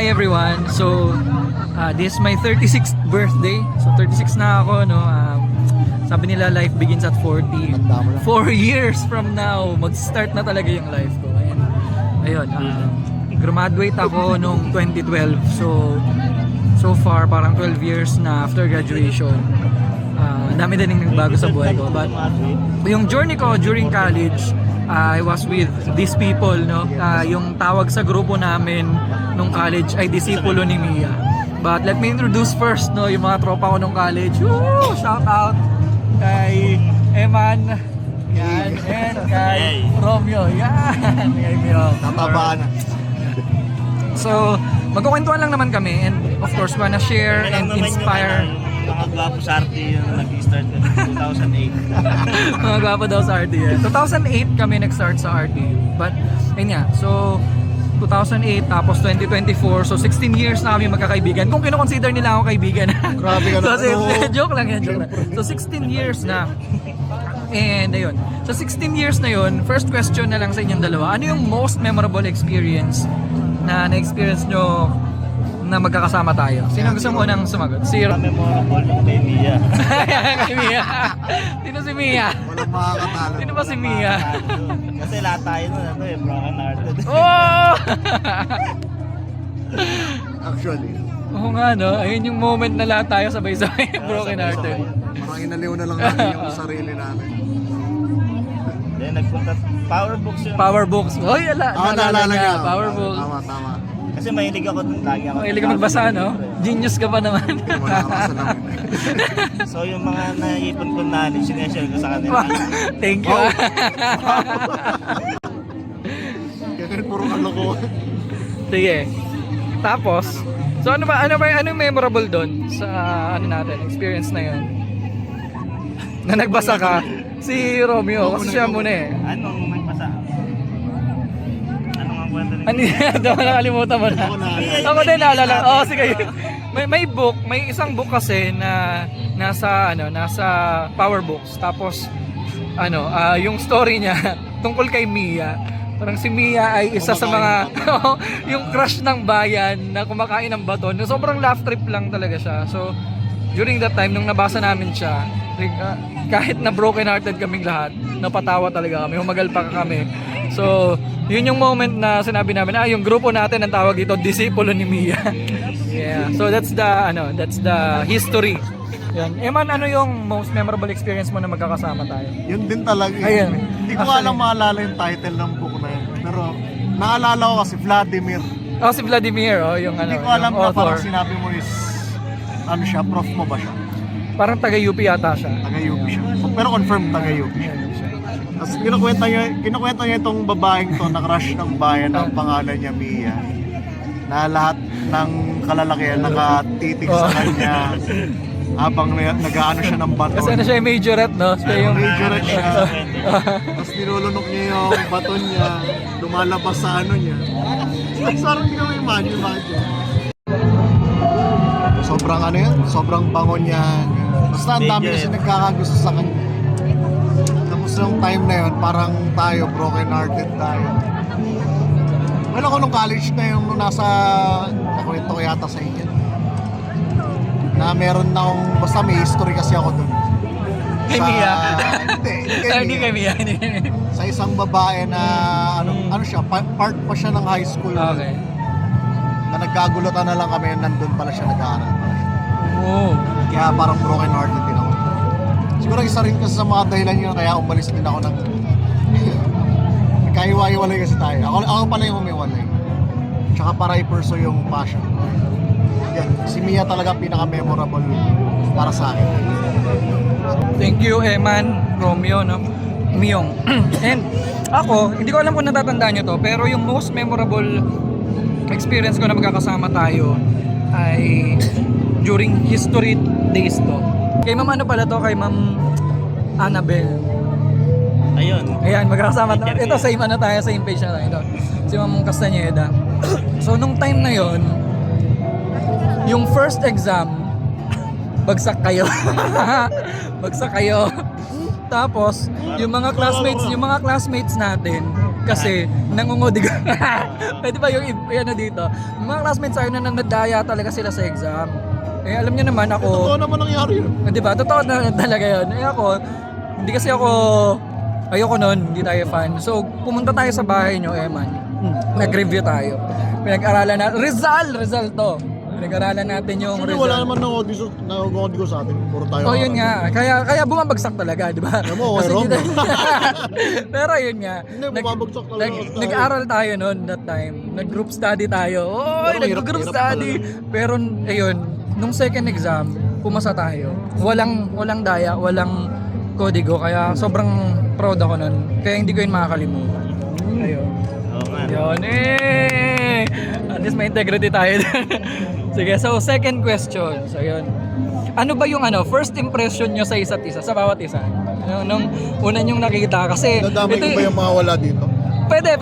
Hi everyone. So this is my 36th birthday. So 36 na ako, no. Sabi nila life begins at 40. 4 years from now, mag-start na talaga yung life ko. And ayun, graduate ako nung 2012. So far parang 12 years na after graduation. Dami din yung nagbago sa buhay ko. But yung journey ko during college, I was with these people, no. Yung tawag sa grupo namin nung college ay disipulo ni Mia. But let me introduce first, no, yung mga tropa ko nung college. Woo! Shout out kay Eman, yan, and kay Romeo, yan, kay Mio. Natabaan na. So, magkukwentuhan lang naman kami, and of course, wanna share and inspire. Mga gwapo sa RT yung nag-start ko 2008. Mga gwapo daw sa RTU. 2008 kami nag-start sa RTU. But, ayun nga. So, 2008 tapos 2024. So, 16 years na kami magkakaibigan. Kung kino-consider nila ako kaibigan. Grabe ka So, na. joke lang yan, joke lang. So, 16 years na. And, ayun. So, 16 years na yun, first question na lang sa inyong dalawa. Ano yung most memorable experience na na-experience nyo na magkakasama tayo? Sino gusto mo nang sumagot? Si Memorable yung kay Mia. kay Mia. Sino si Mia? Walang makakatalo. Sino ba si Mia? Kasi lahat tayo nun, broken hearted. Oh! Actually. Oo nga, no? Ayun yung moment na lahat tayo sabay-sabay broken hearted. Parang inaliw na lang natin yung sarili natin. Then nagpunta, Power Books yun. Power books. Hoy, naalala niya. Power books. Tama. Kasi mahilig ako dun, lagi ako. Mahilig ka magbasa, no? Genius ka pa naman. Wala ka kasalamin. So yung mga naipon kong knowledge, sineshare ko sa kanila. Thank you. Ganun puro kalokohan. Sige. Tapos, so anong memorable doon sa ano natin, experience na 'yon? Na nagbasa ka si Romeo, kasi siya muna eh. Anong magbasa? Anong ang kwento ni Ano yan? Nakalimutan mo na. Ako din naalala. Oo, sige. May isang book kasi na nasa Power Books. Tapos yung story niya tungkol kay Mia. Parang si Mia ay isa sa mga yung crush ng bayan na kumakain ng baton. Sobrang laugh trip lang talaga siya. So during that time nung nabasa namin siya, kahit na broken hearted kaming lahat, napatawa talaga kami. Humagal pa kami. So yun yung moment na sinabi namin, yung grupo natin ang tawag dito, disipulo ni Mia. Yeah. So that's the history. Yan. Eman, ano yung most memorable experience mo na magkakasama tayo? Yun din talaga. Ayun. Hindi ko alam maalala yung title ng book na yun. Pero naalala ko kasi Vladimir. Oh, si Vladimir, yung Hindi ko alam yung na parang author. sinabi mo is ano siya, prof mo ba siya? Parang taga-UP yata siya. Taga-UP siya. Pero confirm taga-UP siya. Tapos kinukwenta niya itong babaeng to na crush ng bayan, ang pangalan niya Mia. Na lahat ng kalalakihan nakatitig sa kanya habang nag-aano siya ng baton. Kasi ano siya yung majorette, no? Siya yung Majorette siya. Tapos nilulunok niya yung baton niya, lumalabas sa ano niya. Sarang hindi ko imagine. Sobrang ano yan, sobrang bango niya. Basta ang dami kasi nagkakagusto sa kanya. Tapos yung time na yun, parang tayo, broken hearted tayo. Well, ako nung college na yung nasa, nakwento ko yata sa inyo. Na meron na akong, basta may history kasi ako dun. Kay Mia. Hindi kay Mia. Sa isang babae na, ano siya, part pa siya ng high school. Okay. Na nagkagulutan na lang kami, nandun pala siya nag-aaral. Oh. Kaya parang broken hearted din ako. Siguro isa rin kasi sa mga dahilan yun, kaya umalis din ako ng... Nagkahiwa-hiwalay kasi tayo. Ako pala yung umiwalay. Tsaka para i-pursue yung passion. Yan, si Mia talaga pinaka-memorable para sa akin. Thank you, Eman, Romeo, no? Miyong. And ako, hindi ko alam kung natatandaan nyo to, pero yung most memorable experience ko na magkakasama tayo ay during history days to. Kay ma'am ano pala to? Kay ma'am Annabel. Ayun. Ayan, magkakasama tayo. Ito, same ano tayo, same page na tayo. Ito, si ma'am Castañeda. So, nung time na yon, yung first exam, bagsak kayo. Bagsak kayo. Tapos, yung mga classmates natin, Kasi nangungodigo. Pwede ba yung ano dito? Yung mga classmates sa akin na nadaya talaga sila sa exam. Eh alam niyo naman Totoo ako, naman nangyari yun. di ba? Totoo na talaga yun. Eh ako, hindi kasi ako, ayoko nun, hindi tayo fan. So pumunta tayo sa bahay nyo, Eman. Nag-review tayo. Pinag-aralan na, Rizal to. Pinag-aralan natin yung Actually, Rizal. wala naman nang-audio sa atin. Puro tayo. Oh, yun nga. Kaya bumabagsak talaga, di ba? Alam mo, okay, Kasi wrong. hindi Pero yun nga. Hindi, bumabagsak talaga tayo. Nag-aral tayo noon that time. Nag-group study tayo. Pero Nag-group hirap study. Pero ayun, nung second exam, pumasa tayo. Walang daya, walang kodigo. Kaya sobrang proud ako noon. Kaya hindi ko yun makakalimutan. Ayun. Oo nga. Yun eh. At least may integrity tayo. Sige, so second question. So yun. Ano ba yung first impression nyo sa isa't isa, sa bawat isa? Nung una nyong nakita kasi Nadamay ko ba yung mga wala dito? Pwede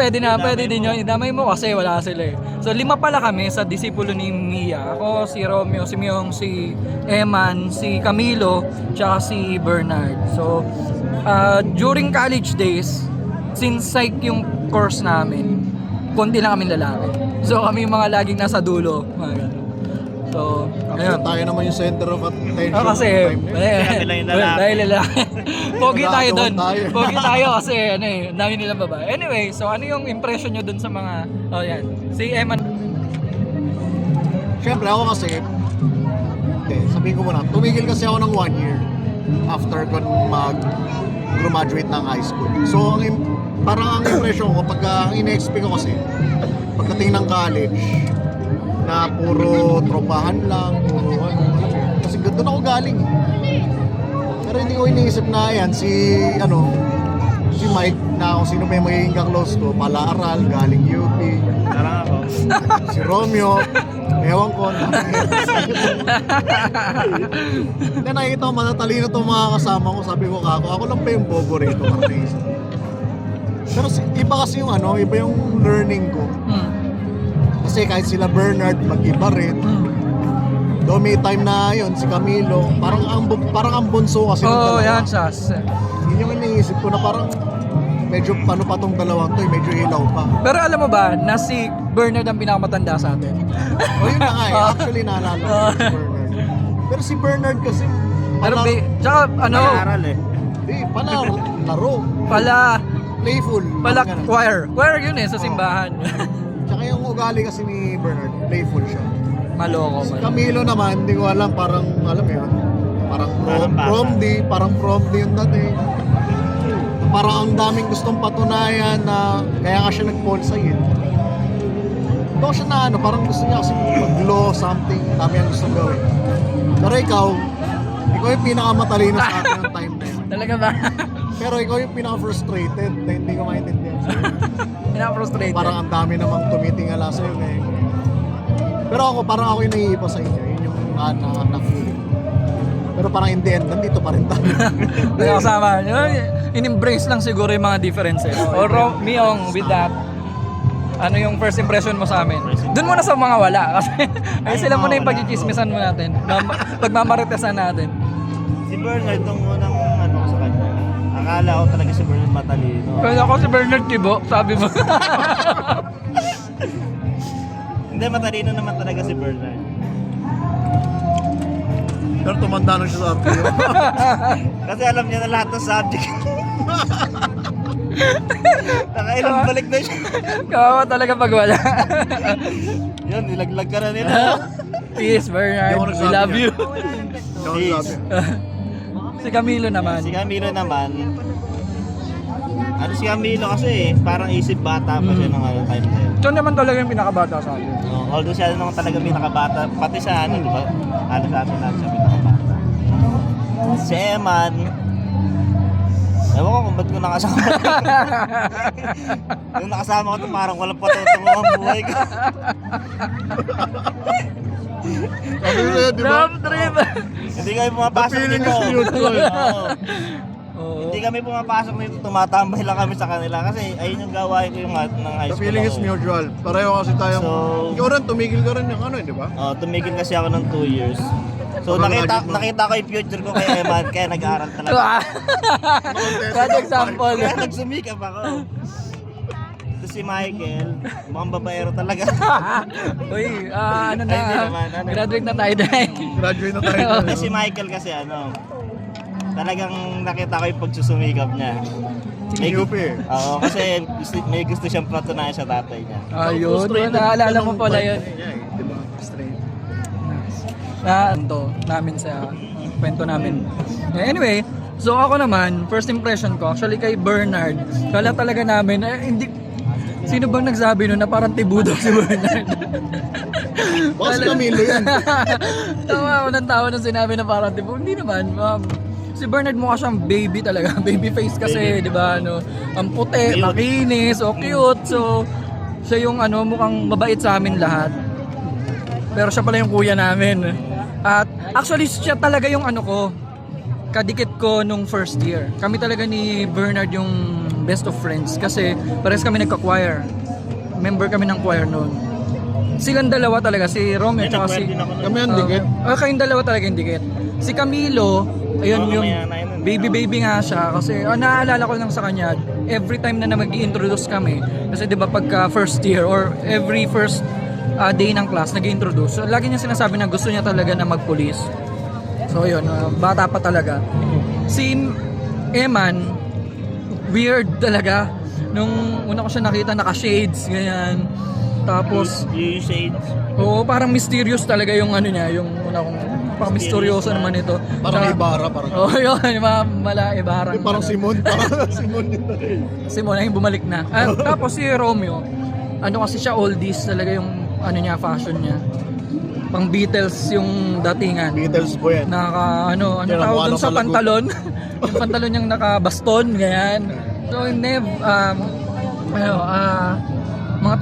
din yun. Idamay mo kasi wala sila eh. So 5 pala kami sa disipulo ni Mia. Ako, si Romeo, si Myong, si Eman, si Camilo, tsaka si Bernard. So during college days, since psych yung course namin, konti lang kami lalaki. So kami yung mga laging nasa dulo. Mga ganun. So, ayun. Tayo naman yung center of attention. Kasi, Kami lang yung lalaki. dahil lalaki. Pogi tayo doon. tayo. Pogi tayo kasi ang dami nilang babae. Anyway, so ano yung impression nyo doon sa mga, yan. Si Eman. Siyempre ako kasi, sabihin ko muna, tumigil kasi ako ng 1 year after ko mag-graduate ng high school. So, parang ang impression ko, pagka ang ina-expect ko kasi, pagdating ng college, na puro tropahan lang, puro kasi doon ako galing. Pero hindi ko iniisip na yan, si Mike, na kung sino pa yung magiging ka-close ko, pala-aral, galing UP, Parang ako. si Romeo, ewan ko, na nakikita ko matatalino itong mga kasama ko, sabi ko ako lang pa yung bobo rito. Pero iba kasi yung iba yung learning ko. Kasi kahit sila Bernard, mag-iba rin. Though may time na yun, si Camilo, parang ang bunso kasi ng dalawa. Yan, Sas. Yun yung iniisip ko na parang medyo paano pa tong dalawang to, medyo ilaw pa. Pero alam mo ba, na si Bernard ang pinakamatanda sa atin? O yun na nga actually naalala ko si Bernard. Pero si Bernard kasi, Pero, tsaka Nag-aaral eh. pala laro, pala playful. parang ganun. choir yun sa simbahan. Tsaka yung ugali kasi ni Bernard, playful siya. Maloko Si man. Camilo naman, hindi ko alam, parang alam mo yun, parang Parang bata. prom D yung dating. Parang ang daming gustong patunayan na kaya nga siya nag-fall sa'yo. Doon siya na parang gusto niya kasi mag-law something, dami ang gustong gawin. Pero ikaw yung pinakamatalino sa akin ng time na yun. Talaga ba? Pero ikaw yung pinaka-frustrated na hindi ko maintindihan sa'yo. Pinaka-frustrated. Parang ang dami namang tumitingala sa'yo eh. Pero parang ako yung naiipa sa inyo. Yun yung na-feeling. Pero parang in the end, nandito pa rin tayo. Kaya kasama. In-embrace lang siguro yung mga differences. Or Myong, with that, ano yung first impression mo sa amin? Doon muna sa mga wala. Kasi ay sila muna yung pagchichismisan mo natin. Pagmamaritesan natin. Si Bernard, nung unang sa kanya, akala ko talaga si Bernard matalino. Kaya ako si Bernard Kibo, sabi mo. Hindi, matalino naman talaga si Bernard. Pero tumanda na siya sa akin. Kasi alam niya na lahat ng subject. Nakailang balik na siya. Kawawa talaga pag wala. Yun, nilaglag ka na nila. Peace, Bernard. Hindi ako We nagsabi love yan. you. Peace. Si Camilo naman. Si Camilo naman, si Camilo kasi parang isip bata pa siya nung time na yun. Siya naman talaga yung pinakabata sa akin. Although siya naman talaga pinakabata, pati sa di ba? Halos sa atin lahat siya pinakabata. Si Eman, ewan ko kung ba't ko nakasama. Nung nakasama ko ito, parang walang patutungo ang buhay ko. Love trip! Hindi kami pumapasok feeling dito. is mutual. Oo. Oo. Hindi kami pumapasok dito, tumatambay lang kami sa kanila kasi ayun yung gawain ko yung ng high The school. feeling is ako. mutual. Pareho kasi tayong, So- ikaw rin, tumigil ka rin yung di ba? Tumigil kasi ako ng 2 years. So Parang nakita graduate mo. nakita ko yung future ko kay Eman, kaya nag-aaral talaga. Bad example. Kaya nagsumikap ako. si Michael, mukhang babaero talaga. Uy, ano Ay, hindi na, naman, ano. graduate na tayo dahil. Graduate na tayo. Kasi si Michael kasi talagang nakita ko yung pagsusumikap niya. UP eh. Oo, kasi may gusto siyang patunayan sa tatay niya. Ayun, naalala mo pala yun. Diba? Straight. Na to namin sa kwento namin. Anyway, so ako naman, first impression ko, actually kay Bernard, kala talaga namin, hindi, sino bang nagsabi nun na parang tibudo si Bernard? Baka si Camilo yan. Tawa ako ng tawa nung sinabi na parang tibudo. Hindi naman, si Bernard mukha siyang baby talaga, baby face kasi, di ba, ano, ang puti, Cute. makinis, o cute, so, siya yung ano, mukhang mabait sa amin lahat. Pero siya pala yung kuya namin. At actually siya talaga yung ano ko, kadikit ko nung first year. Kami talaga ni Bernard yung best of friends kasi parehas kami nagka-choir. Member kami ng choir noon. Silang dalawa talaga, si Romeo at si... Kami ang dikit. kayong dalawa talaga yung dikit. Si Camilo, ayun Oo, yung mamaya na yun. baby nga siya kasi naalala ko lang sa kanya every time na mag-i-introduce kami kasi 'di ba pagka first year or every first day ng class nag-i-introduce. So, lagi niya sinasabi na gusto niya talaga na magpulis. So yun, bata pa talaga. Si Eman, weird talaga. Nung una ko siya nakita, naka-shades, ganyan. Tapos, Yung shades. oo, parang mysterious talaga yung ano niya, yung una kong, parang misteryoso naman ito. Parang Tsaka- Ibarra, parang. Oo, yun, Ibarra. Parang Simon. Parang Simon yun. Simon ay bumalik na. Tapos si Romeo, ano kasi siya oldies talaga yung ano niya, fashion niya. Pang Beatles yung datingan. Beatles po yan. Ano Yan ang tawag wala dun sa sa lagot. pantalon? Yung pantalon niyang nakabaston, ganyan. So, mga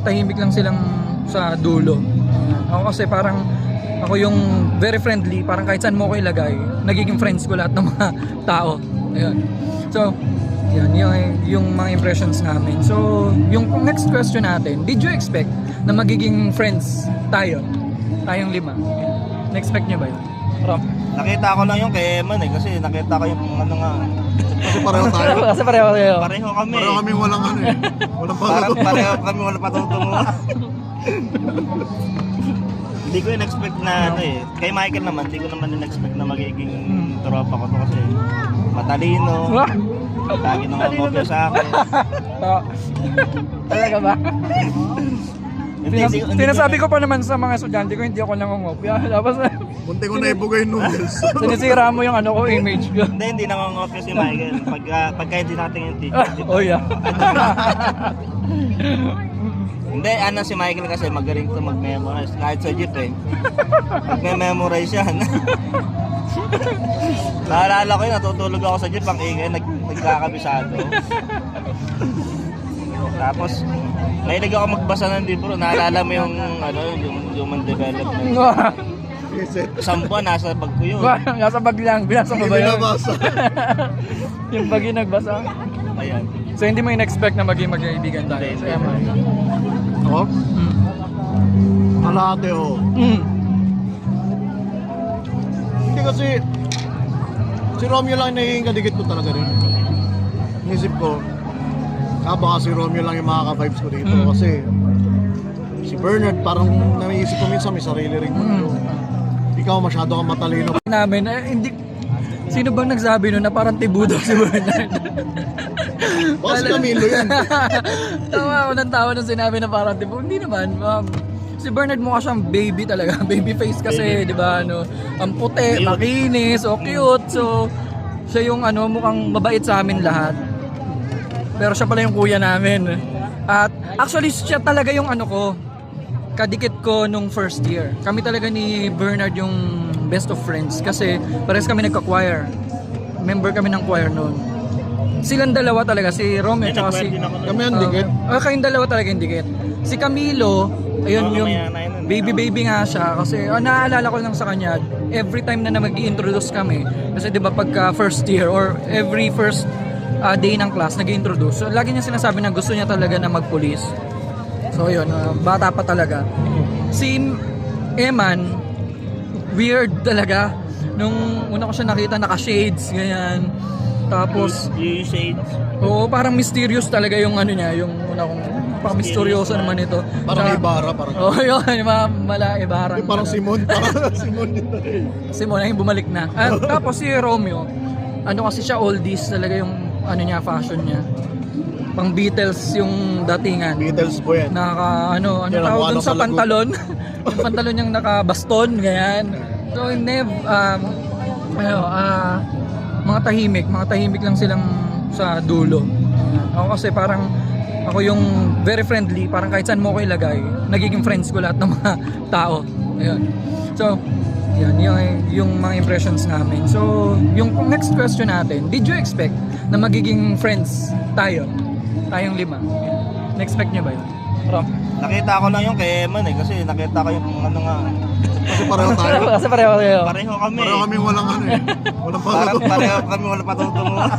tahimik lang silang sa dulo. Ako kasi parang, ako yung very friendly, parang kahit saan mo ko ilagay, nagiging friends ko lahat ng mga tao. Ayun. So, yan, yung mga impressions namin. So, yung next question natin, did you expect na magiging friends tayong lima? Na-expect nyo ba yun? Rom? Nakita ko lang yung kay Eman kasi nakita ko yung ano nga. Kasi pareho tayo. Kasi pareho kayo. Pareho kami. Pareho kami walang ano eh. Walang Parang pagkato. pareho kami wala patutungo. Hindi ko in-expect na ano eh. Kay Michael naman, hindi ko naman in-expect na magiging tropa ko to kasi matalino. Lagi nang kopya sa akin. Talaga ba? Hindi Sinasabi ko pa naman sa mga estudyante ko, hindi ako nangungopia. Tapos Munti ko na ibugay yung noodles. sinisira mo yung ano ko, image ko. hindi nangongopya si Michael. Pagka hindi natin yung teacher. Oh yeah. Hindi, ano si Michael kasi magaling to mag-memorize. Kahit sa jeep eh. Mag-memorize yan. Naalala ko yun, natutulog ako sa jeep, ang ingay, nagkakabisado. Tapos, mahilig ako magbasa ng libro. Naalala mo yung, yung human development. Isang buwan, nasa bag ko yun. Nasa bag lang, binasa mo ba yun? Binabasa. Yung bag yung nagbasa. Ayan. So hindi mo in-expect na maging magkaibigan tayo. Hindi. So, yaman. Ako? Kalate ho. Hindi kasi si Romeo lang naging kadikit ko talaga rin. Inisip ko, baka si Romeo lang yung makaka-vibes ko dito kasi si Bernard parang naisip ko minsan may sarili ring mundo. Ikaw masyado kang matalino. Namin, hindi, sino bang nagsabi nun na parang tibudo si Bernard? Baka si Camilo yan. Tawa ako ng tawa nung sinabi na parang tibudo. Hindi naman, si Bernard mukha siyang baby talaga, baby face kasi, di ba, ano, ang puti, Cute. makinis, o cute, so, siya yung ano, mukhang mabait sa amin lahat. Pero siya pala yung kuya namin. At actually siya talaga yung ano ko, kadikit ko nung first year. Kami talaga ni Bernard yung best of friends kasi parehas kami nagka-choir. Member kami ng choir noon. Silang dalawa talaga, si Romeo at si... Kami ang dikit. kayong dalawa talaga yung dikit. Si Camilo, ayun Oo, yung mamaya na yun. baby nga siya kasi naalala ko lang sa kanya every time na mag-i-introduce kami kasi 'di ba pagka first year or every first day ng class nag-i-introduce. So, lagi niya sinasabi na gusto niya talaga na magpulis. So yun, bata pa talaga. Si Eman, weird talaga. Nung una ko siya nakita, naka-shades, ganyan. Tapos, Usage. oo, parang mysterious talaga yung ano niya, yung una kong parang misteryoso naman ito. Parang Ibarra, parang. Oo, yun, mala Ibarra. Parang Simon, parang Simon dito eh. Simon ay bumalik na. Tapos si Romeo, ano kasi siya oldies talaga yung ano niya, fashion niya. Pang Beatles yung datingan. Beatles po yan. Ano Yan, tawag ano dun sa talaga. pantalon? Yung pantalon niyang nakabaston, ganyan. So, mga tahimik lang silang sa dulo. Ako kasi parang, ako yung very friendly, parang kahit saan mo ko ilagay, nagiging friends ko lahat ng mga tao. Ayun. So, yan, yung mga impressions namin. So, yung next question natin, did you expect na magiging friends tayo? Tayong 5? Na-expect nyo ba yun? Rom? Nakita ko lang yung kay Eman eh, kasi nakita ko yung ano nga. Kasi pareho tayo. Kasi pareho kayo. Pareho kami. Pareho kami walang ano eh. Walang Parang pagkakot. pareho kami wala patutunguhan.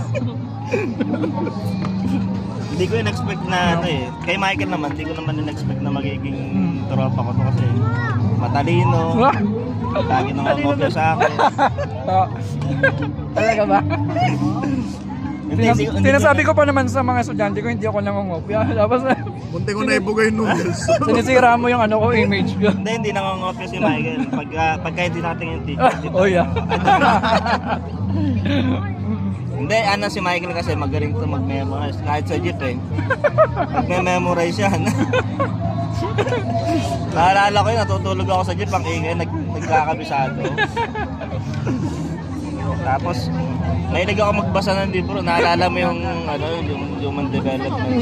Hindi ko in-expect na ano eh. Kay Michael naman, hindi ko naman in-expect na magiging tropa ko to kasi matalino. Lagi nang kopya sa akin. Talaga ba? Hindi Sinasabi ko pa naman sa mga estudyante ko, hindi ako nangongopya. Tapos Munti ko na ibugay yung noodles. sinisira mo yung ano ko, image ko. Hindi nangongopya si Michael. Pagka hindi natin yung teacher. Oh yeah. Hindi, ano si Michael kasi magaling to mag-memorize. Kahit sa jeep eh. Mag-memorize yan. Naalala ko yun, natutulog ako sa jeep, ang ingay, nagkakabisado. Tapos, mahilig ako magbasa ng libro. Naalala mo yung, ano, yung human development.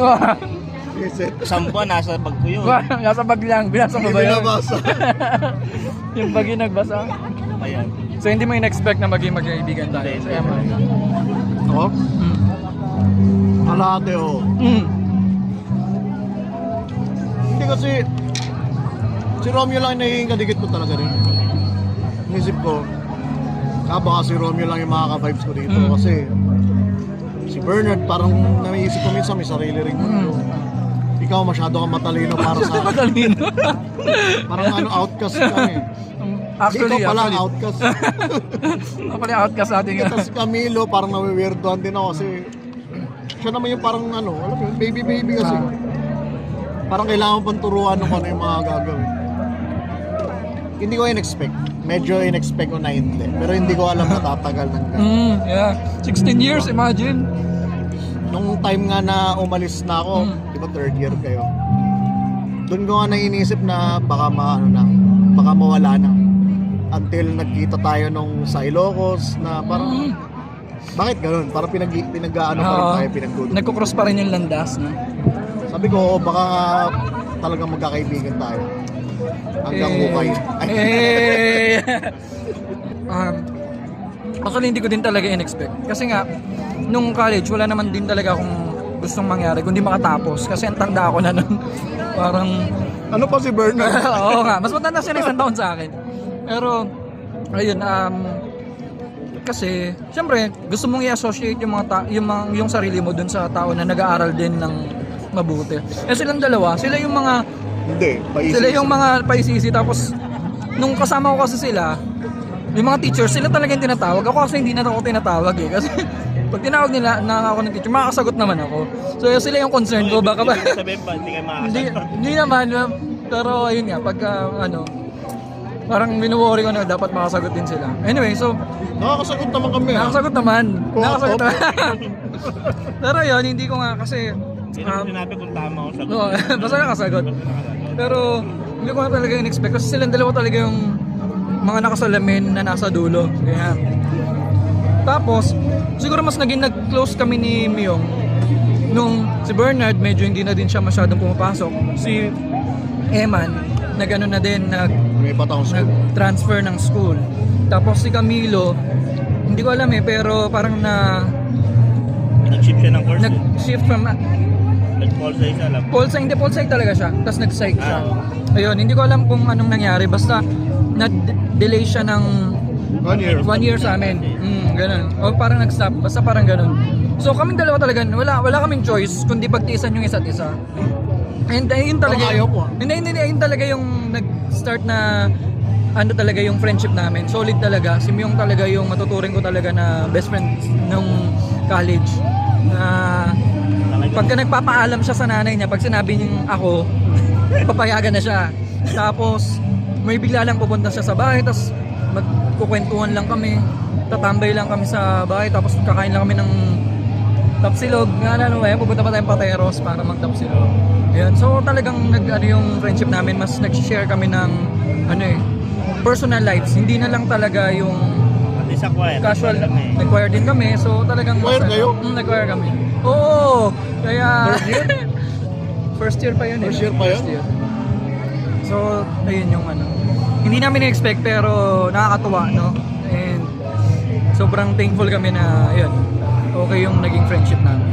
Reset. Isang buwan, nasa bag ko yun. Nasa bag lang, binasa mo ba yun? Binabasa. Yung bag yung nagbasa. Ayan. So hindi mo in-expect na maging magkaibigan tayo. So, Ako? Kalahati oh. Hindi kasi si Romeo lang yung nagiging kadikit ko talaga rin. Inisip ko, baka si Romeo lang yung makaka-vibes ko dito kasi si Bernard parang naiisip ko minsan may sarili rin mundo. Ikaw masyado kang matalino para sa Matalino. parang ano outcast ka eh. Actually, Ikaw pala outcast. Ako pala yung outcast natin nga. Tapos si Camilo parang nawiweirdohan din ako kasi siya naman yung parang ano, alam mo yun, baby kasi. Parang kailangan pang turuan kung ano yung mga gagawin. Hindi ko in-expect. Medyo in-expect ko na hindi. Pero hindi ko alam na tatagal ng gano'n. Yeah. 16 years, imagine. Nung time nga na umalis na ako, di ba third year kayo? Doon ko nga nainisip na baka baka mawala na. Until nagkita tayo nung sa Ilocos na parang bakit gano'n? Parang pinag-ano pa rin tayo, pinagdudulo. Nagkukross pa rin yung landas, no? Sabi ko, baka talagang magkakaibigan tayo. Hanggang hukay. Actually, hindi ko din talaga in-expect. Kasi nga, nung college, wala naman din talaga akong gustong mangyari, kundi makatapos. Kasi ang tanda ako na nun. Parang... Ano pa si Bernard? Oo nga, mas matanda siya na isang taon sa akin. Pero, ayun, kasi, syempre, gusto mong i-associate yung sarili mo dun sa tao na nag-aaral din ng mabuti. Eh silang dalawa, sila yung mga Hindi, paisip. sila yung mga paisisi. Tapos nung kasama ko kasi sila, yung mga teachers, sila talaga yung tinatawag. Ako kasi hindi na ako tinatawag eh. Kasi pag tinawag nila na ako ng teacher, makakasagot naman ako. So sila yung concern ko, baka ba Sabihin ba, hindi kayo makakasagot? hindi naman, pero ayun nga, pagka parang minuworry ko na dapat makasagot din sila. Anyway, so Nakakasagot naman kami ha. nakasagot naman. Oo, Nakasagot oo. naman. Pero yun, hindi ko nga kasi Sino mo sinabi kung tama o sagot? no, basta nakasagot. Pero hindi ko nga talaga in-expect kasi silang dalawa talaga yung mga nakasalamin na nasa dulo. Kaya tapos, siguro mas naging nag-close kami ni Myung nung si Bernard medyo hindi na din siya masyadong pumapasok. Si Eman nag-ano na din, May patang school. nag-transfer ng school. Tapos si Camilo, hindi ko alam pero parang Nag-shift siya ng course. nag-shift from Nag-call sa isa lang. hindi Polsci talaga siya. Tapos nag-psych siya. Ayun, hindi ko alam kung anong nangyari. Basta na-delay siya ng 1 year. 1 year sa amin. Ganun. O parang nag-stop. Basta parang ganun. So kaming dalawa talaga, wala kaming choice kundi pagtiisan yung isa't isa. And yun talaga. Ayaw po. Hindi, yun talaga yung nag-start na ano talaga yung friendship namin. Solid talaga. Si Myung talaga yung matuturing ko talaga na best friend nung college. Pagka nagpapaalam siya sa nanay niya, pag sinabi niyang ako, papayagan na siya. Tapos may bigla lang pupunta siya sa bahay, tapos magkukwentuhan lang kami, tatambay lang kami sa bahay, tapos kakain lang kami ng tapsilog. Pupunta pa tayong Pateros para magtapsilog. Yan. So talagang yung friendship namin, mas nag-share kami ng personal lives. Hindi na lang talaga yung Pati sa choir. casual. Kami. Nag-choir din kami. So talagang Choir kayo? Nag-choir kami. Oo! Kaya first year pa yun eh. First year pa yun? First year. So ayun yung hindi namin na-expect pero nakakatuwa, no? And sobrang thankful kami na yun, okay yung naging friendship namin.